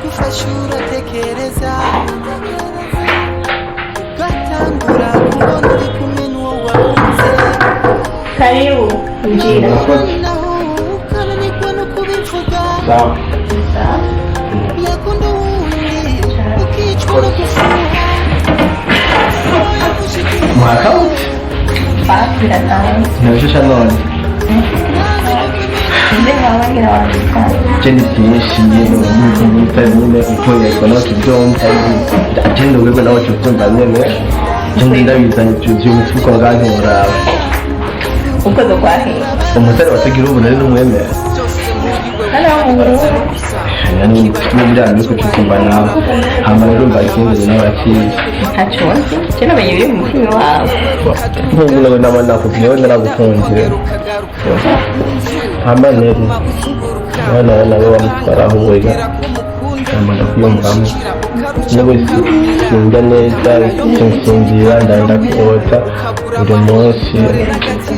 rugufasha uratekereza ugatangura kubona uri kumwe n'uwo wakunze karibu njira naho ukananirwa no kubivuga yakunda uwundi ukicwa no gufuha mwaka pasi ndatanga ntibishusha none nze nkabagira wandika ikindi byinshi nyine ukorerwa n'abakibyumva agenda urwego n'abakibyumva nyine ikindi ndabizanye byuzuye umufuko bwantora ukoze kwa hehe umusore watagira ubu nari n'umwemera hano mu Burundi yani n'ibyaha byo kucukumbana hama rero mbakindanye n'abakizi ntacyo nzi cyo namenye biri mu mutima wawe nk'ubu nawe naba nakubwiyeho naragukunze hama rero nawe wamutwara aho wega yambaga kwiyumvamo n'ubu sinjya neza sinsinzira ndakota buri munsi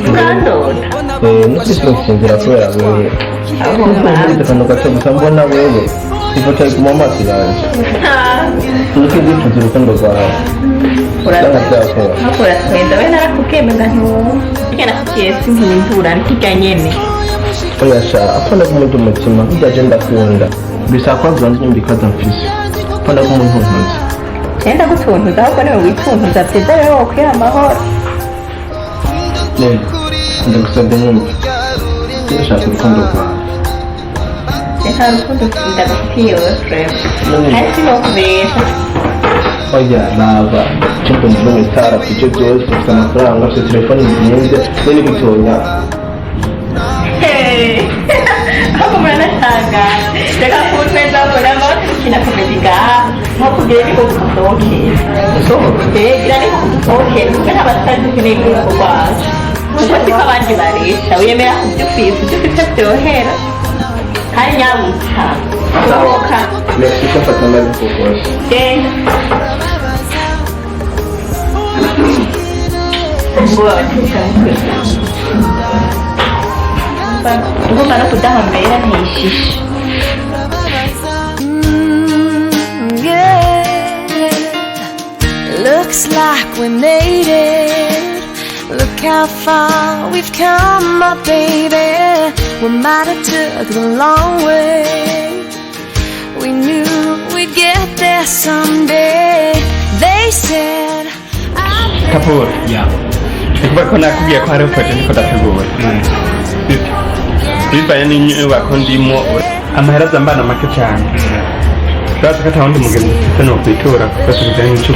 ukandota n'ukuri sinsinzira kubera wewe nkuko akantu gato gusa mbona wewe ifoto ari kuma amaso yanjye nuko ndifuza urukundo rwawe uratwenda we narakukemeza ntiwumva nakubwiye simpindura ntikijya nyene oya sha apana kumuda umutima burya ndakunda bisaba kwabwira ndi nyumvikaza mfise apana k'umuntu nkunze genda gutuntuza ahubwo niwe wituntuza byiza rero wokwira amahoro ndagusabye nyumva ndashaka urukundo rwawe nta rukundo ndagufitiye wowe frema ariko sinokubesha oya naba cyumva mbona itara ibyo byose ufite amafaranga ufite telefoni nziza we n'ibitonya ahubwo muranashangaye reka kuntweza mbonamo kinakomediga nko kugira niko gusohokera gira niko gusohokera kuko ntabatazi ukeneye urugo rwacu kuko siko abandi baresha wiyemera ku byo ufite ibyo ufite byohera kandi nyabutsa kuboka merci ko mfata amazi kukose genda ngo abatisha mutwe ugomba no kudahambera ntishishe Looks like we made it. Look how far we've come, my baby. We might have took the long way. We knew we'd get there someday. They said Kapur, ya. Kuba ko nakubwiye ko hari ukoje niko dategura. Bivanye n'inyubako ndimo amahera zambana make cyane. Urazi ko atawundi mugenzi ufite no kwitura kuko tujyanye n'icyo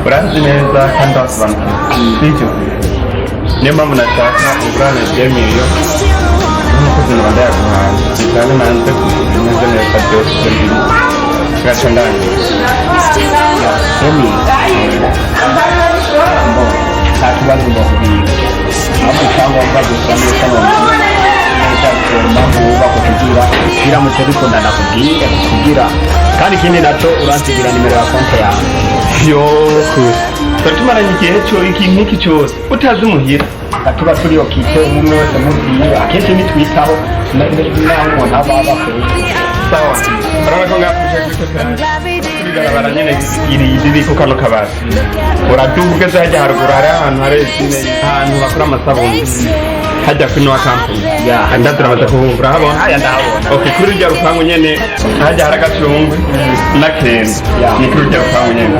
urazi neza kandi wasobanukiwe sibyo niyo mpamvu nashaka ubwana bw'emiriyo n'umukozi Rwanda yaguhaye cyane nanze kumeze neza byose biri gaca ndangiye nta kibazo mbakubwira ahubwo cyangwa mbagusa neza biramutse bikundana kubwira kandi ikindi nacyo uransigira nimero ya konti yawe yo kure tumaranye igihe nk'iki cyose utazi umuhira tuba turiyo kite umwe wese mubwira akenshi nitwitaho naho umuntu aba bakora sawa urabona ko ngakuje bigaragara nyine iri ku kano kabasi uraduga ugeze hajya haruguru hari ahantu hari ahantu bakora amasabune hajya kuri no kampani ya ndaturamaze kuvumbura habona aya ndahabona okay kuri rya rupangu nyene hajya haragacungwe nakende ni kuri rya rupangu nyene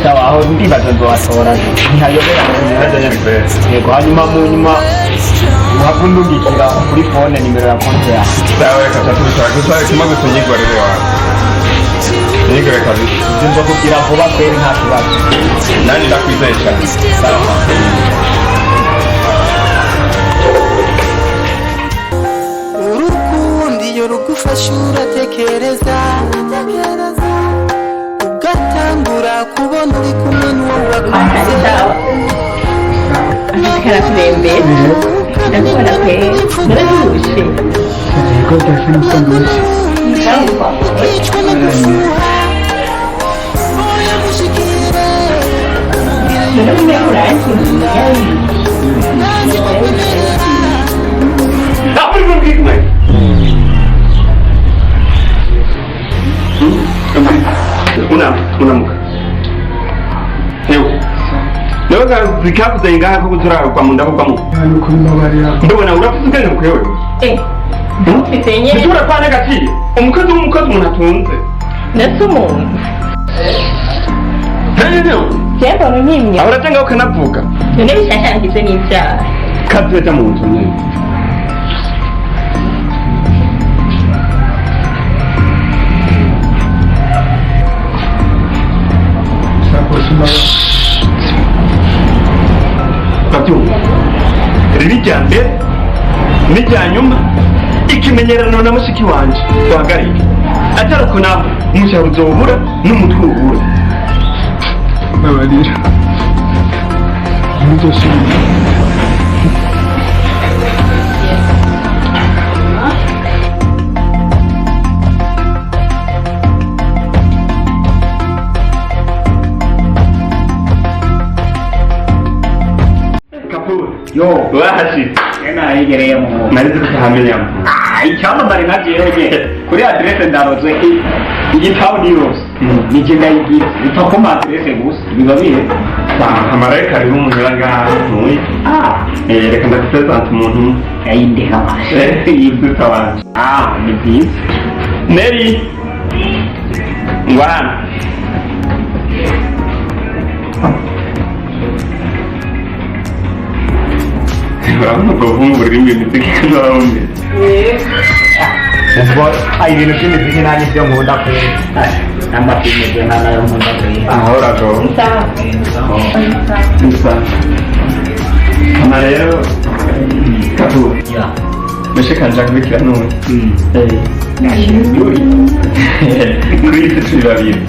sawa aho ndibaza ngo atora ntiyayobera hajya nyene yego hanyuma mu nyuma uhagundugikira kuri phone nimero ya konti ya sawa reka tubishaka gusa kimwe gusunyigwa rero wawe yego reka bizimba kugira vuba kweri nta kibazo nani ndakwizeye cyane sawa rugufasha uratekereza ugatangura kubona uri kumwe n'uwo wakunze karakurembera ndakubona pe murabirushe yego byose n'ukundushye wicwa no gufuha oya mushikire murabirushe nanjye kukurera akazi kakuze ngaha ko kuzurarukwa mu ndabugwamo ndabona urafite ubwenge bukwewe ntitubura kwa negatiye umukozi w'umukozi umuntu atunze ndetse umuntu cyangwa nkimye ahora cyangwa ukanavuga none bishashangitse n'ibyaha kabyeta mu nzu nyine babyumva riri rya mbere n'irya nyuma ikimenyerano na mushiki wanje wahagarike atari uko nawe umushahara uzobura n'umutwe ubura babarira ntuzosubira Yo, wahashitse yegereye mu narize kutahamenya icyamamare nka jewe kuri adresse ndaroze igitabo ni yose nije ndayigira ipfa ko ma adresse gusa biba bihe amarayika ariho umunyura ngaha ntuye reka ndagupezanta umuntu ayindeka yibyuka wanje ni byiza Neri ngwana urabona ubwo vumbu rurimo imiziki kazawumye ubwo ibintu by'imiziki nanjye byo nkunda kure n'amafilme byo nayo nkunda kure ahoraho gusa hano rero kabu mushikanje kubikira none yuri kuri isi turi babiri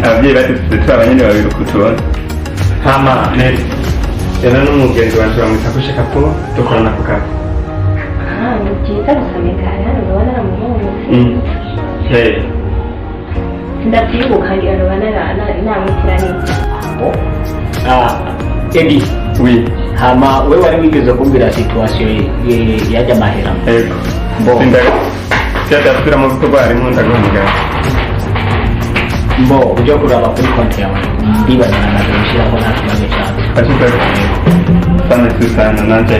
ababyeyi badufite turi abanyene babiri uko tubona hama neri rero n'umugenzi wanje bamwita ko shaka po dukorana ku kazi ni byiza gusomeka hano urabona aramuhungu ndabyibuka ngira urabona namwitira Edi oui hama we wari wigeze kumbwira situation yajya mahera ego sindaga cyadasubira mu bikorwa harimo ndaguhamagara mbo ujya kuraba kuri konti yawe ndibaza nagushyiraho nta kibazo cyane ashitse sana nanje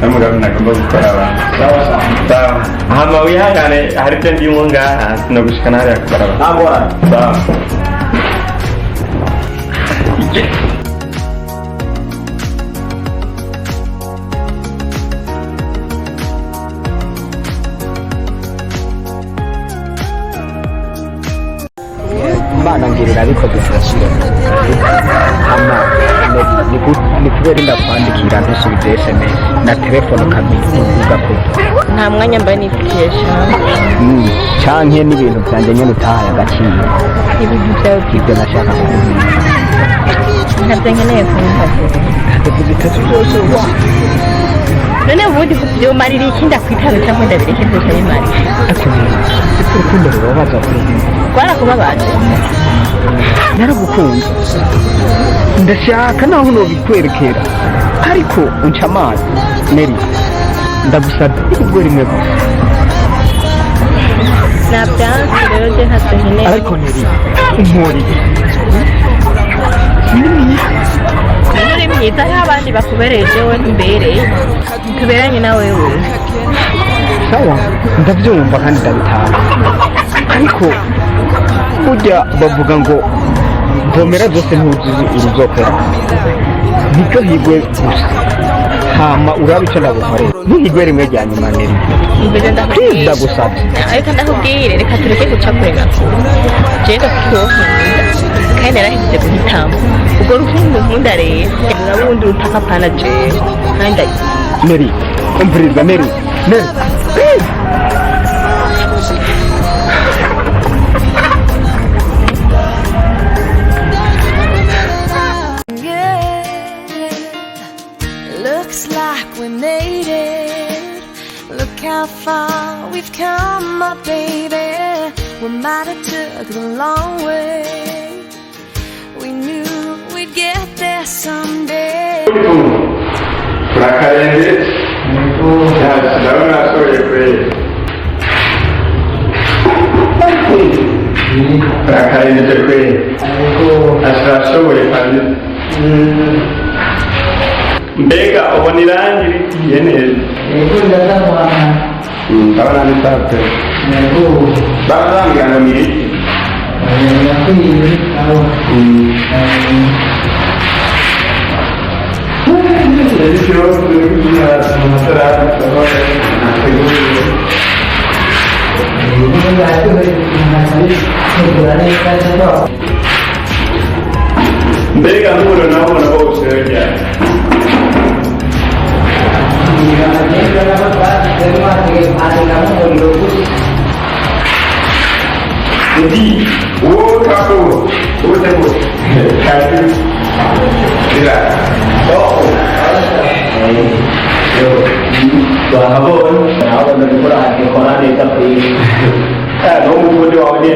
namugabo nagomba gukora abantu sawa hama wihangane hari ibyo ndimo ngaha sinagushikana hariya gukora abantu sawa Imana ngirira ariko dufashire hama ni kubera ndakwandikira ntusubize SMS na telefone ukabivuga ko nta mwanya mbaye nifitiyesha canke n'ibintu byanjye nyene utahaye agaciro ibintu byawe ibyo nashaka kuvuga ntabyo nkeneye kumva ndavuga itatu byose uba none ubundi byomarira iki ndakwitabe cyangwa ndabireke byose bimarira ufite urukundo rubabaza kuri twarakubabaje naragukunze ndashaka naho nobikwerekera ariko unca amazi Neri ndagusabye ubwo rimwe gusa nabyansi rero je ntacyo nkeneye ariko Neri umporiye uri mwiza aho abandi bakubereye jewe ntumbereye tuberanye na wewe sawa ndabyumva kandi ndabitaha ariko burya bavuga ngo vomera zose ntuzuzi uruzokora nibyo higwe gusa hama urabe icyo nagukorera ntuhigwe rimwe rya nyuma Neri ndagusabye ariko ndakubwire reka tureke guca kure gakuru jewe ndafite uwo nkunda kandi narahise guhitamo ubwo rukundo nkunda rero urabundi rutaka pana jewe kandi Neri umviriza Neri Looks like we made it. Look how far we've come, my baby. We might have took the long way. We knew we'd get there someday. Turakarenge ndabona ashoboye kweli turakarenge kweli ashoboye kandi mbega ubona irangi rigiye neza ndabona ni sape bazambwira ngo ni iki mbega nkuru nabona bose ryari Jadi, kamu, tembus, kasih, tidak, kamu, awak dari Quran ni tapi, kamu doa ni,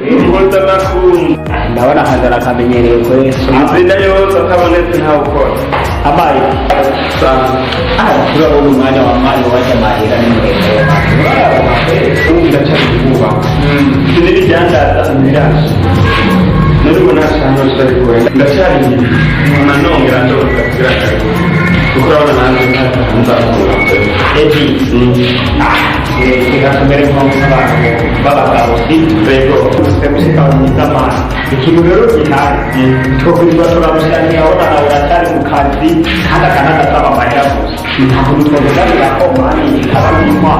Ultan aku. Nawan hadara kami ni ko. Asli yo sama ni tinha ko. Abai. Pura ulu mana amal wajah mari kan ni. Dah cakap buka. Ini janda tak sendirian. Nuri mana sana sekali ko. Dah cari ni. Mana nong grando grando. Ukra mana anda Edi. Kita sebenarnya mau bala tahu di Bego. Mesti tahu kita mah. Ikimu dulu kita. Kau kedua orang misalnya orang cari mukadi. Kadang-kadang tak apa banyak. Aku lupa juga tidak kau mani. Kalau lima.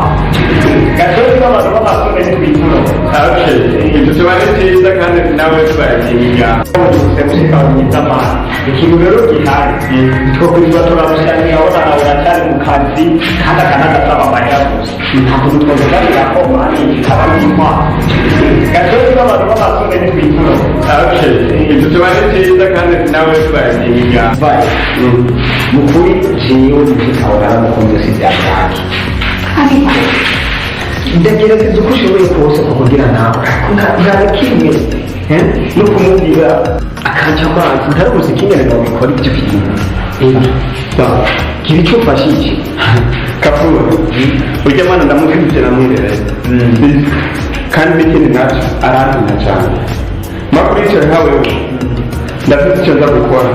Kalau kita baru masuk ke situ. Oke. Itu cuma cerita kan nama sebagainya. Mesti tahu kita mah. Ikimu dulu kita. Kau kedua orang misalnya orang cari mukadi. Kadang-kadang tak apa banyak. Aku lupa juga tidak kau mani. Kalau lima. Kalau kita baru masuk ke situ. Oke. Itu cuma cerita kan nama sebagainya. Baik. Mukuri jiwa orang mukuri sejarah. Ariko, ndagerageza uko ushoboye kose kukugira nawe. Nta kimwe, no kumubwira akanca amazi. Ntarabuze ikingene ngo bikore ibyo bintu. Gira icyo ufashije. Kapuru, ujya mana ndamukubise namwirere. Kandi n'ikindi nacyo arantinya cyane. Makurikiye nkawe ndafite icyo nza gukora.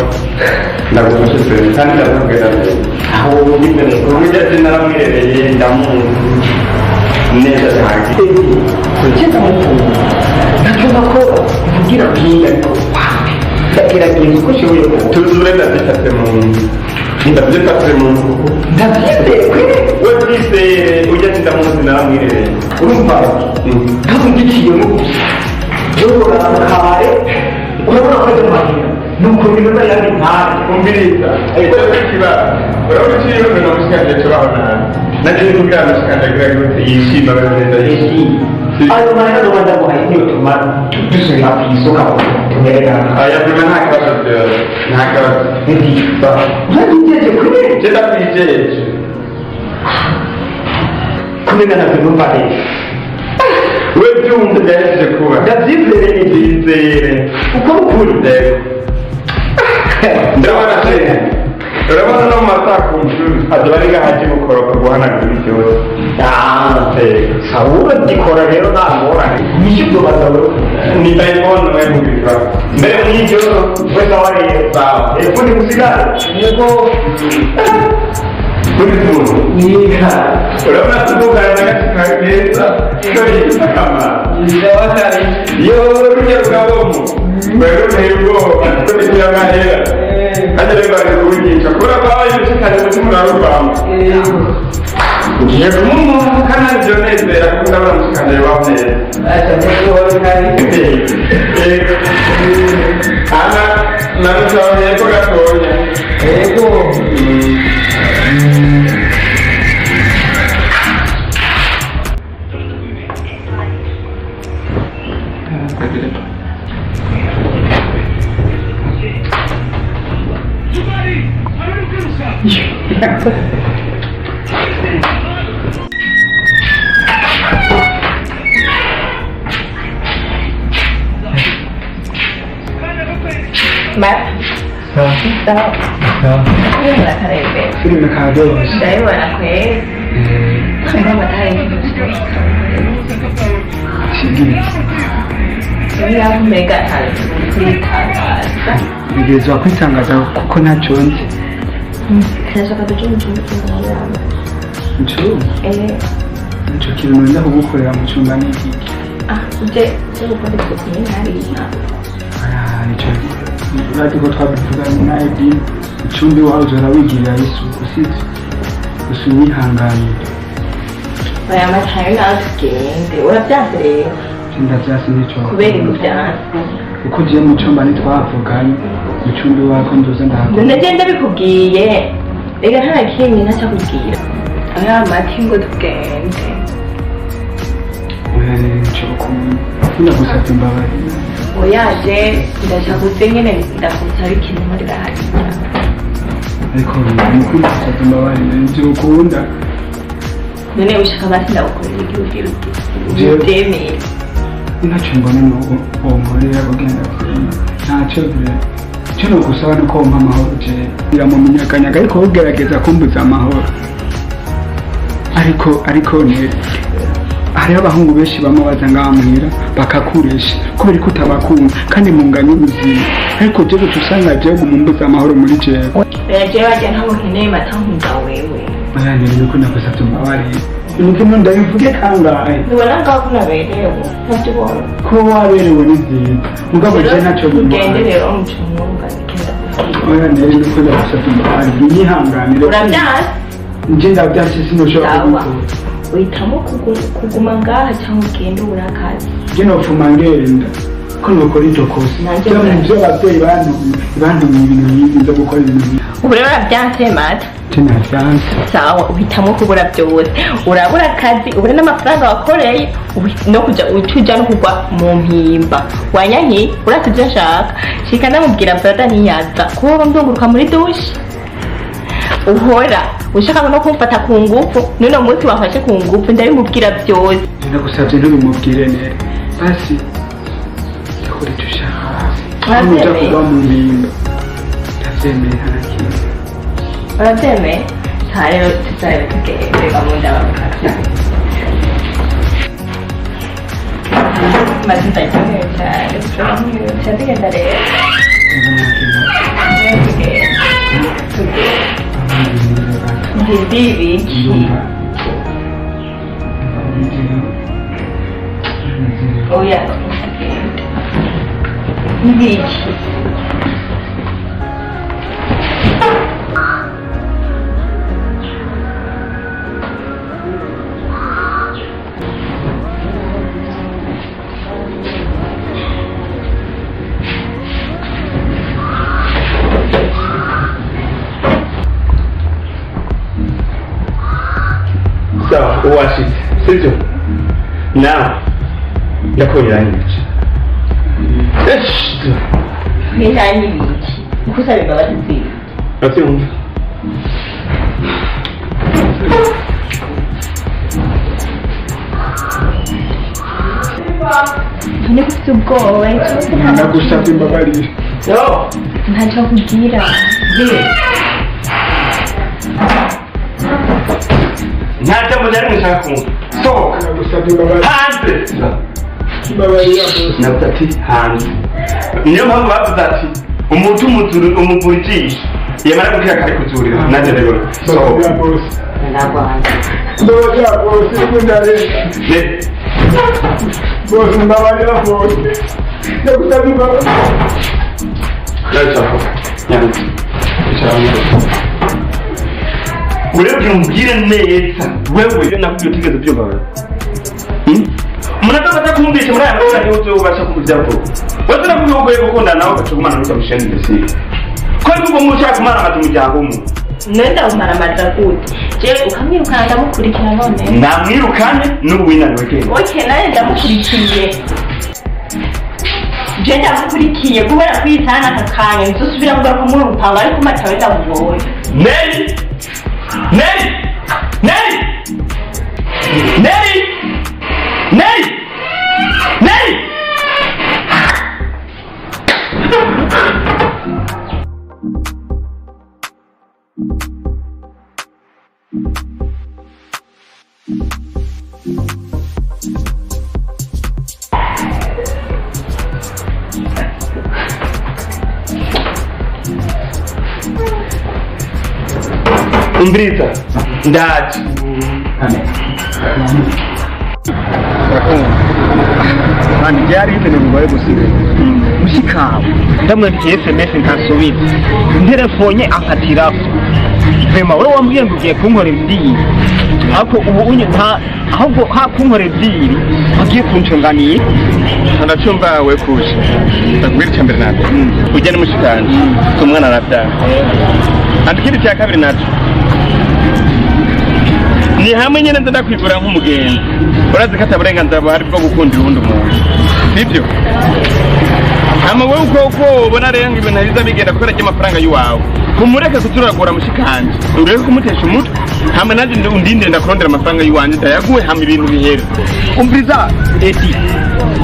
Ndagufashe cyane kandi ndakubwira neza. Aho ubimere urujya naramwirereye ndamuzi neza cyane. Kugenda mu ntacyo nakora kugira bwiza ariko ndagerageza uko ushoboye tuzure ndabyifate mu wabyizeye ujya ndamuzi naramwirereye urumva ntabwo ngiciyemo yobora akabare urabona ko ari mahina nuko bintu yari ntari umviriza icyo kiba urabona ko iyo umuntu amusikanje tubaho nabi nagiye kubwira amusikanje agira yishima bagenda yishima ayo mahina rwanda muhaye niyo tumara dusubira ku isoko tumerera aya bima nta kibazo nta kibazo ntibigeje kuri jenda kwijeje kumenya na bintu mbare we byumva byaje kuba ndabyizere n'ibyizere uko ukunda ndabona cyane urabona no matako adabariga haje gukoroka guhanagura ibyose sawura dikora rero nangora nishyuzo bazabo ni telefone we mubikora mbere n'ibyo we sawari sawa ekundi musigara yego kuri muntu nika urabona tuvugana n'agatsika keza kari kama ndabakari yo rujya rwabomo mbere n'ubwo atubira mahera kandi rero bari kubigisha kora bayo cyane mutima rubamba ngiye kumuntu kana byonezera kuko ndabona musikanje bamwe acha niko kari ana narusawe ko gatonya ego Mbak, tahu? Ini mana karebe? Ini mana karebe? Dari mana kue? Saya mau tahu. Sini. niyo mbega ntazi kwitangaza ntegerezwa kwitangaza kuko ntacyo nzi ndashaka kuja mu cyumba cy'inama nicyo kintu nza kugukorera mu cyumba n'iki uje gukora isuku nyine hariya nicyo urati ko twabivuganye na Eddy icyumba iwawe uzora wigirira isuku sibyo gusa uwihanganye aya matayo nawe tugende urabyanze rero ndabyasi n'icyo kubera ibyo byanze kuko ugiye mu cyumba ntitwavuganye mu cyumba iwawe ko ndoza ndahakora ndagenda bikubwiye reka nta kimwe ntacyakubwira aya mati ngo tugende nicyo ndagusabye imbabazi oyaje ndashaka uze nyine ndakutara ikintu muri hariya ariko nuko ndagusabye imbabazi nibyo ukunda none ushaka basi ndagukorera igihugu ubyemere ntacyo mbona uwo nkorera ugenda kurema ntacyo bire icyo ni ugusaba ni uko wumva amahoro jewe biramumenyakanyaga ariko ugerageza kumbuza amahoro ariko hariho abahungu benshi bamwe baza ngaha muhira bakakuresha kubera ko utabakunda kandi munganya ubuzima ariko jewe guca usanga jewe gumumbuza amahoro muri jewe jewe wagira ntabwo nkeneye mata nkunda wewe nirebe ko ndagusabye imbabarire umutima ndabivuge kangahe nibona ngaho ko naberewe ntakibona ko waberewe ni byiza mugabo jewe ntacyo ugende rero umucunga nikenda oya nirebe ko ndagusabye imbabarire unyihanganire urabyanze nje ndabyase sinushobora kubikora uhitamo kuguma ngaha cyangwa ugende ubura akazi nje nopfuma ngenda ko nukora iryo kosa muvyo abavyeyi bantumye ibintu nk'ibi nzo gukora ibintu nk'ibi ubu rero urabyanse mata navyanse sawa uhitamo kubura byose urabura akazi ubure n'amafaranga wakoreye no kuja ucuja no kugwa mu mpimba wanyanki urati ibyo nshaka shika ndamubwira brada ntiyaza kuba ndunguruka muri dushe uhora ushaka no kumfata ku ngufu none umunsi wafashe ku ngufu ndabimubwira byose ndagusabye ntubimubwire neza basi ndakora icyo ushaka uja kuba mu mpimba ndavyemeye ntakintu urabyemeye nta rero tuzarebe tugende gahunda bakora maze ndaryohewe cyane dushobora tugenda rero Bibi biki oya biki sawa uwashitse sibyo nawe ndakorera n'ibice n'intanyi biki ukusaba imbabazi nziza urabyumva ni gufite ubwoba ndagusabye imbabarire ntacyo akubwira nta jambo ryari mwishaka kumva sohoka ndagusabye imbabarire hanze imbabarire navuze ati hanze niyo mpamvu bavuze ati umuti umuvura ijisho yamara kubwira ko ari kuzurira nanjye rero sohoka ndagwanza mbabarira bose kundareka bose mbabarira bose ndagusabye imbabarire ndacaho nyanza urebye umubwire neza wewe nakubwiye utigeze ubyumva wewe umuntu atafata kumwumvisha muri aya matora niwe uzobasha kumuvyavuga wese nakubwiye ko ugoye gukundana nawe ugaca kumana n'ukamushenga imbere ko ariko ubwo mushaka kumara amata umuryango umwe nenda umara amata gute je ukamwirukana ndamukurikira none namwirukane n'ubu winaniwe kenge oke nawe ndamukurikiye je ndamukurikiye kubera kwitana aka kanya nzosubira kugaruka muri urupango ariko matawe ndamugoye Nelly Nelly Nelly Nelly Nelly Nelly umviriza ndaje kandi byari ibintu bigoye gusiga mushikawe ndamwandikiye SMS ntasubiza telefone afatiraho vema wowe wambwiye ngo ugiye kunkora iby'iyi ariko ubu unye nta ahubwo hakunkora iby'iyi agiye kunshunganiye ndacumba we kuje ndakubwira icya mbere ntabwo ujya n'umushikanje umwana arabyara andikira icya kabiri naco ni hamwe nyine nza ndakwigura nk'umugenzi urazi ko ataburenganzira buhari bwo gukundira uwundi muntu sibyo hama wewe uko ubona rero ngo ibintu biza bigenda kubera ry'amafaranga y'uwawe kumureke kuturagura mushikanje ureke kumutesha umutwe hama nanjye undinde ndakurondera amafaranga y'uwanje ndayaguhe hama ibintu bihera umviriza eti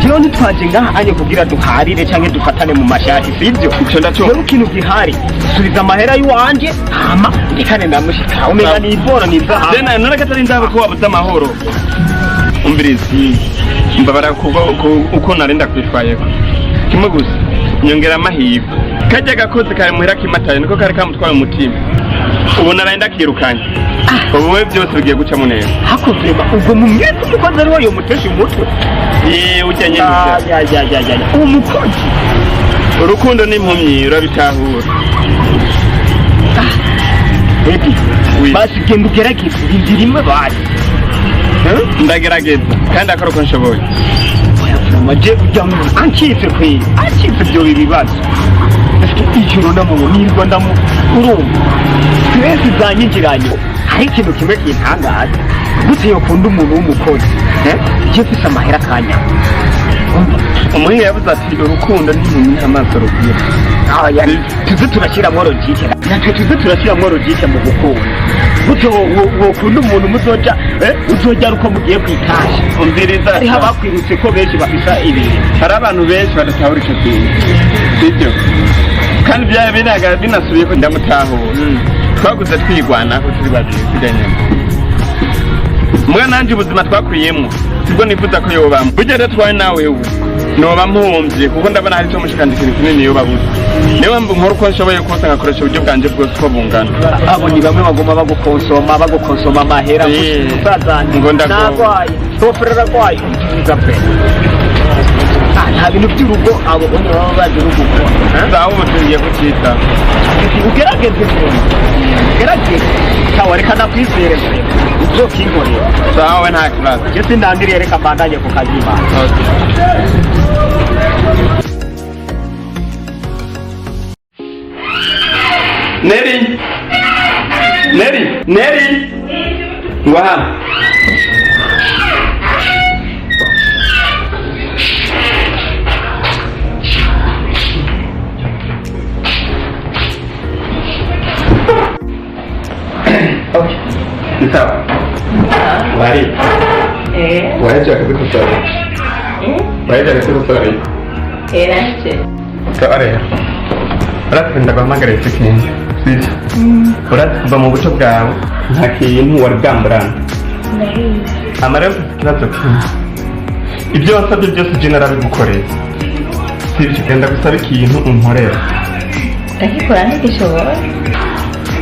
kino ntitwaje ngaha anye kugira duharire canke dufatane mu mashati sibyo ico ndaco wewe ikintu gihari subiza amahera y'uwanje hama ndikane ndamushika umenya ni ibora ni zaha dena none katari ndaba ko wabuze amahoro umviriza mbabara uko narinda kwitwayeko kimwe gusa nyongera amahirwe kajya gakoze kare muhira kimataye niko kare kamutwaye umutima ubu naraenda kirukanye ubu we byose bigiye guca mu neza hakozema ubwo mu mwese umukozi ariwo yomutesha umutwe ujya nyine umukozi urukundo n'impumyi urabitahura basi genda ugerageze inzira imwe bari ndagerageza kandi akora uko nshoboye maje ujya mu ancitse kwe ancitse byo bibazo ijoro namubo nirwa ndamu urumva twese zanyigiranye hari ikintu kimwe kintangaza gute yokunda umuntu w'umukozi je fisa amahera kanya umuhinga yavuze ati urukundo n'impumyi amaso rubwira tuze turashyiramo logike natwe tuze turashyiramo logike mu gukunda gute wokunda umuntu muzoja uzojya uko mugiye kwitasha umviriza hariho abakwirutse ko benshi bafisa ibintu hari abantu benshi badatahura icyo kintu sibyo kandi byaba binaga binasubiye ko ndamutahura twaguze twigwanaho turi babiri siganyemo mbwa nanjye ubuzima twakwiyemo sibwo nifuza ko yobamo ugenda twawe nawe ubu noba mpumbye kuko ndabona hari icyo mushikanje ikintu kinini yobabuze niyo mpamvu nkora uko nshoboye kose ngakoresha uburyo bwanjye bwose uko bungana abo ni bamwe bagomba bagukonsoma amahera usazanye ngo ndagomba nagwaye toferera aragwaye utiza pe nta bintu by'urugo abo bonye baba bazi urugo zaho ubu tugiye kucyita ugerageze sawa reka ndakwizere uzokinkorera zawe nta kibazo je sindandiriye reka mbandanye ku kazima Neri ngwa hano sawa wari waje kubikosora Eraste. Kare urapenda guhamagara ikintu sibyo urati kuva mu buco bwawe nta kintu wari bwamburana amara ikibazo kimwe ibyo wasabye byose je narabigukoreye sibyo genda gusaba ikintu unkorera Ndakikora ntigishobora.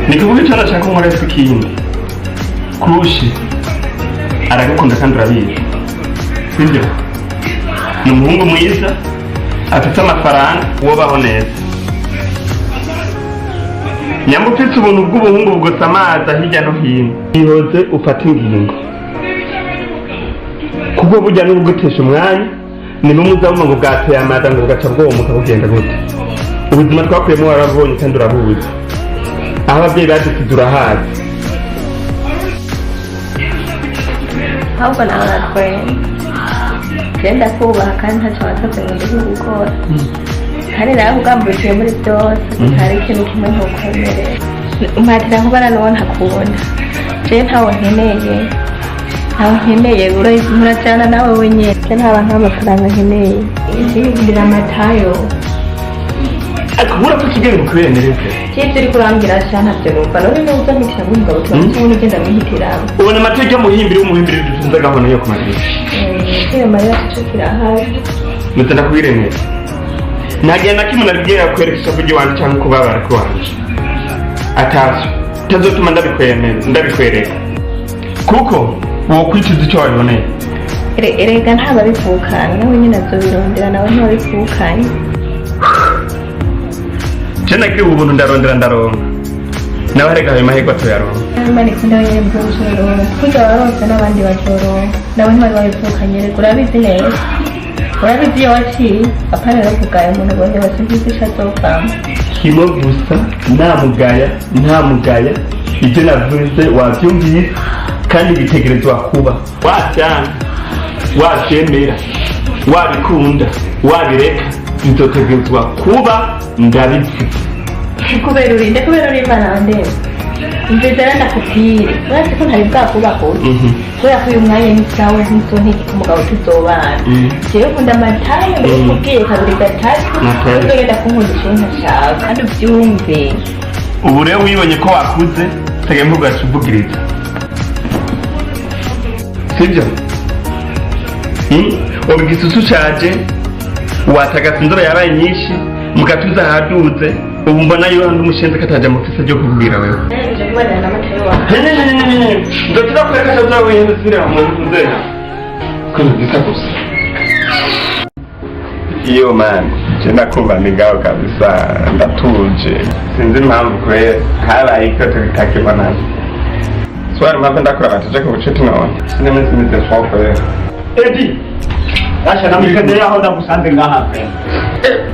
ni kuvuga icyo nashaka unkorera ikindi kushi aragukunda kandi urabizi sibyo ni umuhungu mwiza afite amafaranga wobaho neza nyamba ufite ubuntu bw'ubuhungu bugusa amazi hirya no hino ihoze ufata ingingo kubwo bujya n'ubugutesha umwanya ni n'umuzabuma ngo bwateye amazi ngo bugaca bwomuka bugenda gute ubuzima twakuyemo warabonye kandi urabuzi aho ababyeyi badusize urahazi Ahubwo nawe natwenye. Genda kubaha kandi ntacyo wasabye ngo ndi gukora. Kandi nawe ugamburiye muri byose hari ikintu kimwe ntukwemerera. Umpatira kubana n'uwo ntakubona. Je ntawe nkeneye murajyana nawe wenyine. Je nta bantu b'amafaranga nkeneye. Ngira amatayo. akubura ko kigali kubera nereke Cyitse uri kurambira cyane ntabyo numva none nuza mpitira ngumva utuntu ugenda mwihitiramo. ubona amateka y'umuhimbiri dutunze gahunda yo kumarisha Iyo Mariya tucukira ahari. ndetse ndakwiremera nta gihe na kimwe nabibwiye yakwereka isoko ry'iwanjye cyangwa kubabara kw'iwanjye atazi kitazotuma ndabikwereka kuko wokwicuza icyo wabiboneye. Erega ntababivukana nawe nyine azobirondera nawe ntababivukanye. Je nagiye ubuntu ndarondera ndaronka nawe arega ayo mahirwe atoyaronka. Imana ikunda wenyine bw'ubushoro kuko abaronse n'abandi bajoronka nawe ntibari babivukanye. Reka urabizi neza, urabizi iyo waciye apana no kugaya umuntu ubonye wasimbizi ishazovamo kimwe gusa ntamugaya ibyo navuze wabyumvise kandi bitegerezwa kuba wabyanga wabyemera wabikunda wabireka bizotegerezwa kuba ndabivuze. kubera uri Imana ndende nzizera ndakubwire urazi ko ntari bwakubaho kubera ko uyu mwanya n'isawe n'iso ntiki umugabo tuzobana. Jewe nkunda amataye ndakubwiye kabiri gatatu uzogenda kunkundisha ntashaka kandi ubyumve. Ubu rero wibonye ko wakuze tege mvuga kivugiriza sibyo? Ubu igisusu caje watagasa inzora yabaye nyinshi mugatuza haduze. Ubu mbona yo ndi umushenze kataje amufisa ryo kubwira wewe ndotira kwereka cyo zawe yendesira mu nzera kuzisa gusa. Iyo man je nakumva ningaho kabisa ndatuje sinzi impamvu kwe habaye ko tutakibona nazo swari mpamvu ndakora bataje ku bucuti none sineme simize fofo edi asha namikende yaho ndagusanze ngaha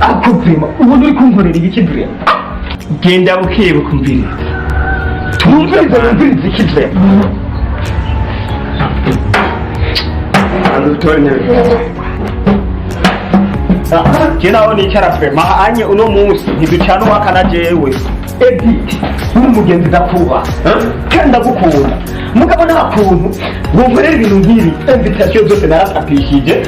akupima ubu uri kunkorera iki bre genda bukiye bukumvira tumvirize ikidre andutornya Jena ni cyara frema anye uno munsi ntiducana wakana jewe edi uri mugenzi ndakuba kandi ndagukunda mugabo nakuntu ngomberera ibintu nk'ibi invitation zose naratapishije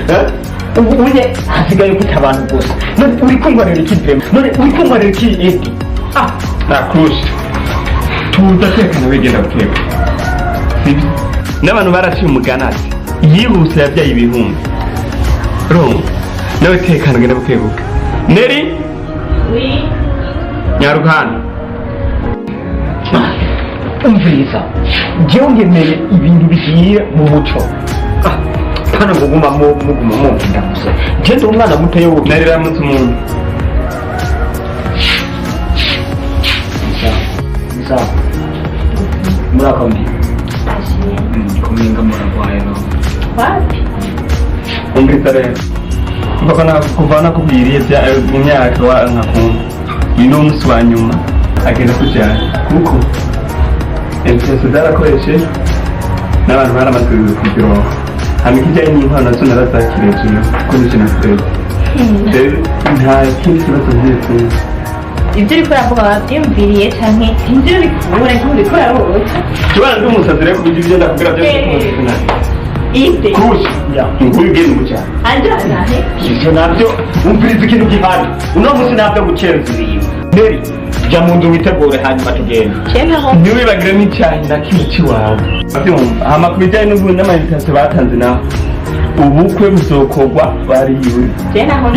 ubu unye hasigaye kuta abantu gusa none uri kumvarira iki frema none uri kumvarira iki edi nakushi tudatekana wegenda guteka sibi n'abantu baraciye umuganati yihuse yabyaye ibihumbi rongo nawe tekana ngenda bukebuka Neri Nyarugana umviriza jewe ngemeye ibintu bigiye mu muco pana nguguma muguma mumvinda gusa je ndi umwana muto yo narira mutse umuntu isa murakomeye kumenga muragwaye no wapi umviriza rero bakana kuvana kubiriye bya imyaka wa nkakumva ino umunsi wa nyuma agenda kujyana kuko empresa zarakoreshe n'abantu baramaze kugironka hamikijyanye n'impano zo narazakirejwe ko n'icyo nakureba rero nta kindi kibazo ngiye ibyo uri kuravuga wabyumviriye canke ibyo uri kubura nk'uri kurarota kibana ndi umusazi rero kubijya ibyo ndakubwira byose ite kushi inkuru igeze mu cyaro anjana he ivyo navyo umviriza ikintu gihari uno munsi navyo gucenzuriye Neri jya mu nzu witegure hanyuma tugenda ntiwibagire n'icyayi na kimwe cy'iwawe abyumva hama ku bijyanye n'ubundi n'amayinitasiyo batanze naho ubukwe buzokorwa bariyiwe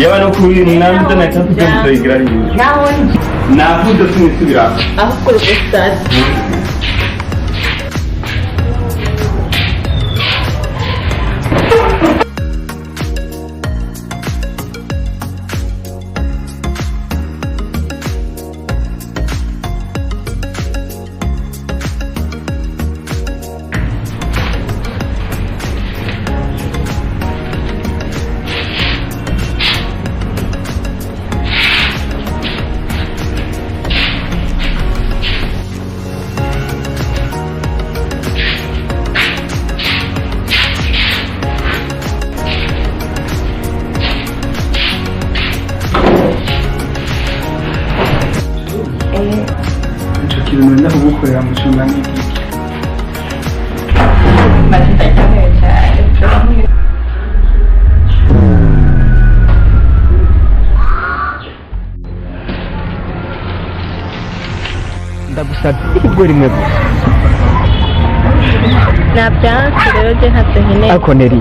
yaba no kuri nanze na cyangwa se muzoyigira ariyiwe navuze sinisubiraho aho kuri stade Nenda kugukorera mu cyumba n'iki ndagusabye ibwo rimwe gusa nabyansi rero je ntacyo nkeneye ako Neri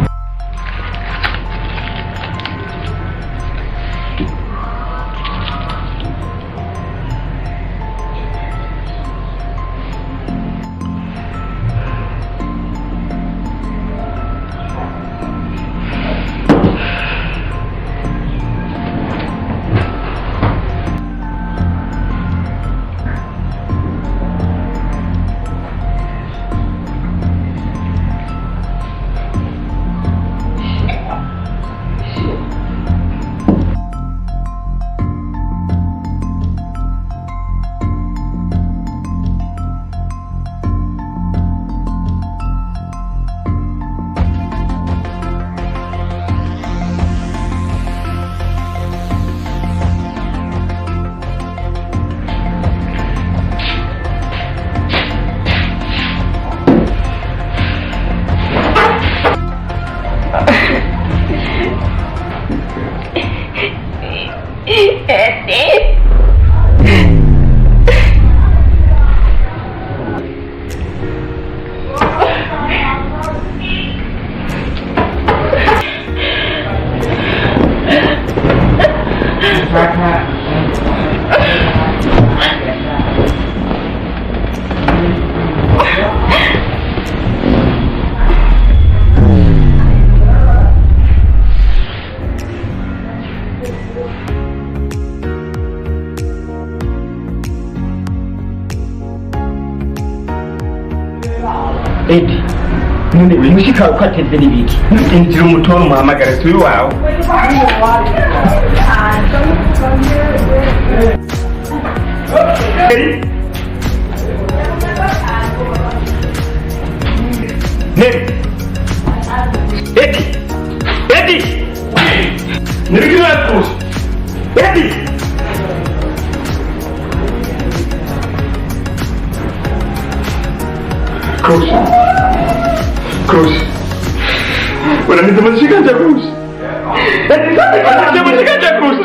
mushika ukateze n'ibiki injira umutora umuhamagare si uyu wawe Neri Edi Neri Cruz Edi Cruz unaniza mashika ya Cruz Edi unaniza mashika ya Cruz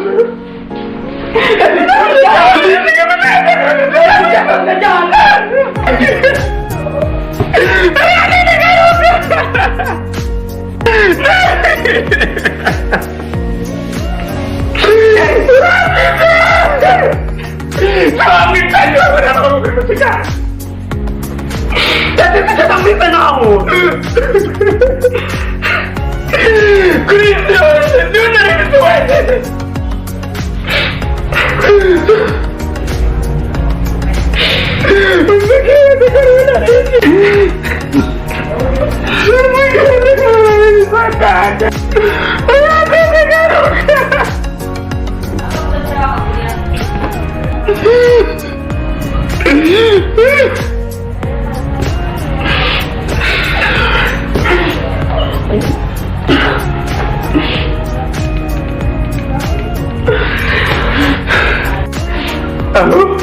Halo?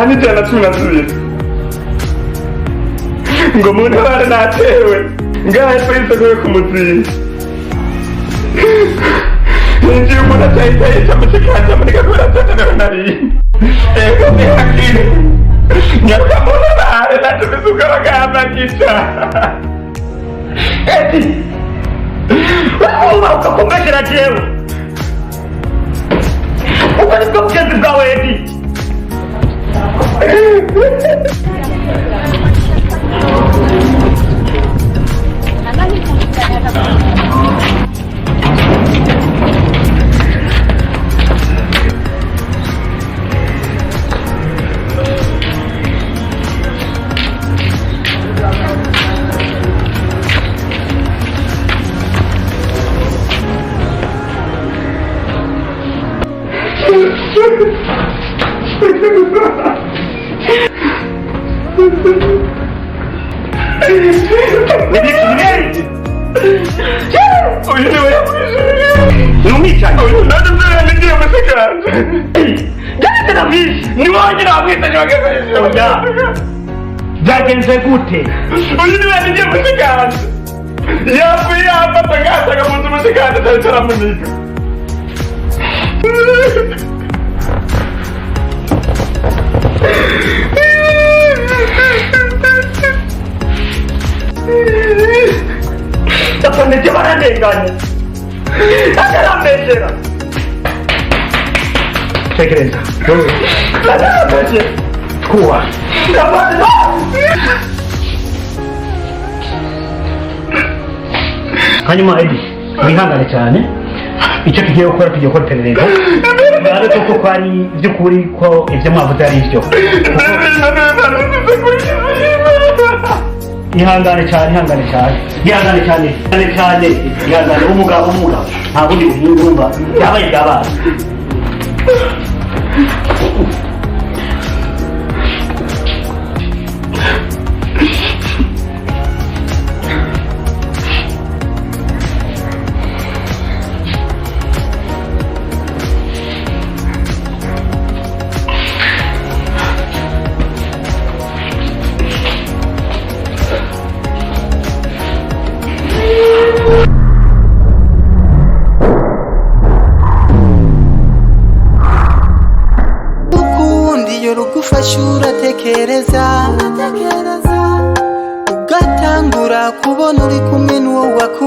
Ni jana tunasubiri. Ngo muntu wari natewe. Ngahe twese kwe kumutsinda. Nje umuntu atayitaye cyamukikanja muri gakora cyane nari. Ego ni hakiri. Nyaruka muntu nare natubizuka bagamba kica. Eti. Wao ukakombeshera jewe. Uko niko kugeza bwawe Edi. Byagenze gute? Uyu niwe yagiye musikanda. Yapfuye afata gasa gamunze musikanda cyaramunika. Tapone te barandenganya. Akarambeshera. Sekreta. Akarambeshera. Kuwa. Hanyuma Edi, wihangane cyane. Icyo tugiye gukora tugiye gukora iperereza. Nare koko kwari by'ukuri ko ibyo mwavuze ari byo. Ihangane cyane umugabo ntabwo ndi guhindurumba yabaye byabaye. ugatangura kubona uri kumwe n'uwo wakuye